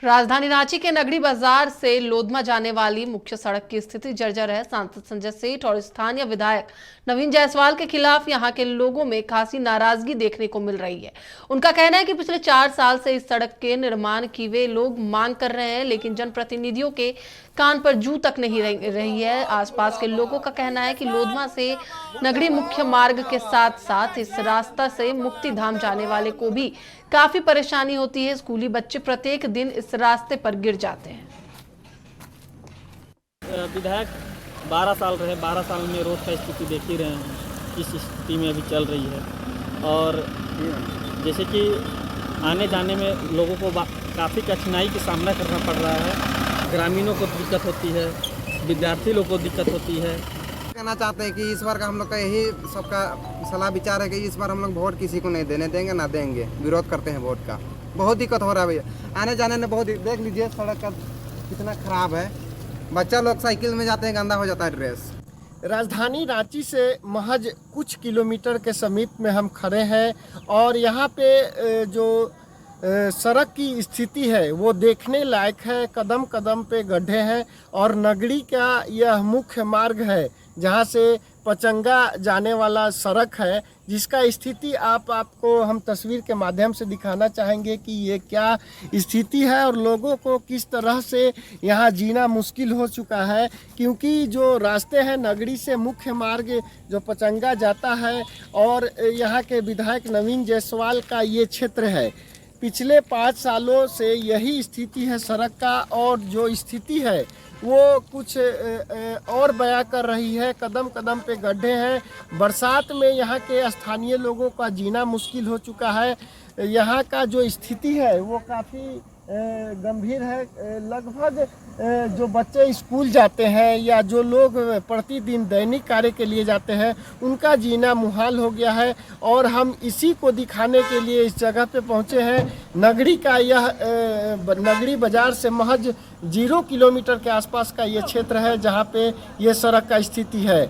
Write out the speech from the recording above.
राजधानी रांची के नगड़ी बाजार से लोधमा जाने वाली मुख्य सड़क की स्थिति जर्जर है। सांसद संजय सेठ और स्थानीय विधायक नवीन जायसवाल के खिलाफ यहां के लोगों में खासी नाराजगी देखने को मिल रही है। उनका कहना है कि पिछले 4 साल से इस सड़क के निर्माण की वे लोग मांग कर रहे हैं, लेकिन जनप्रतिनिधियों के कान पर जू तक नहीं रही है। आसपास के लोगों का कहना है कि लोधमा से नगड़ी मुख्य मार्ग के साथ साथ इस रास्ता से मुक्तिधाम जाने वाले को भी काफी परेशानी होती है। स्कूली बच्चे प्रत्येक दिन इस रास्ते पर गिर जाते हैं। विधायक 12 साल रहे, 12 साल में रोड का स्थिति देख ही रहे हैं किस स्थिति में अभी चल रही है। और जैसे कि आने जाने में लोगों को काफ़ी कठिनाई का सामना करना पड़ रहा है। ग्रामीणों को दिक्कत होती है, विद्यार्थी लोगों को दिक्कत होती है। कहना चाहते हैं कि इस बार का हम लोग का यही सबका सलाह विचार है कि इस बार हम लोग वोट किसी को नहीं देने देंगे, ना देंगे। विरोध करते हैं वोट का। बहुत दिक्कत हो रहा है भैया, आने जाने में बहुत। देख लीजिए सड़क का कितना खराब है। बच्चा लोग साइकिल में जाते हैं, गंदा हो जाता है ड्रेस। राजधानी रांची से महज कुछ किलोमीटर के समीप में हम खड़े हैं और यहाँ पे जो सड़क की स्थिति है वो देखने लायक है। कदम कदम पे गड्ढे हैं और नगरी का यह मुख्य मार्ग है जहाँ से पचंगा जाने वाला सड़क है, जिसका स्थिति आपको हम तस्वीर के माध्यम से दिखाना चाहेंगे कि ये क्या स्थिति है और लोगों को किस तरह से यहाँ जीना मुश्किल हो चुका है। क्योंकि जो रास्ते हैं नगरी से मुख्य मार्ग जो पचंगा जाता है और यहाँ के विधायक नवीन जायसवाल का ये क्षेत्र है। पिछले 5 सालों से यही स्थिति है सड़क का और जो स्थिति है वो कुछ और बयां कर रही है। कदम कदम पे गड्ढे हैं। बरसात में यहाँ के स्थानीय लोगों का जीना मुश्किल हो चुका है। यहाँ का जो स्थिति है वो काफ़ी गंभीर है। लगभग जो बच्चे स्कूल जाते हैं या जो लोग प्रतिदिन दैनिक कार्य के लिए जाते हैं उनका जीना मुहाल हो गया है। और हम इसी को दिखाने के लिए इस जगह पे पहुँचे हैं। नगरी का यह नगरी बाजार से महज 0 किलोमीटर के आसपास का ये क्षेत्र है जहाँ पे ये सड़क का स्थिति है।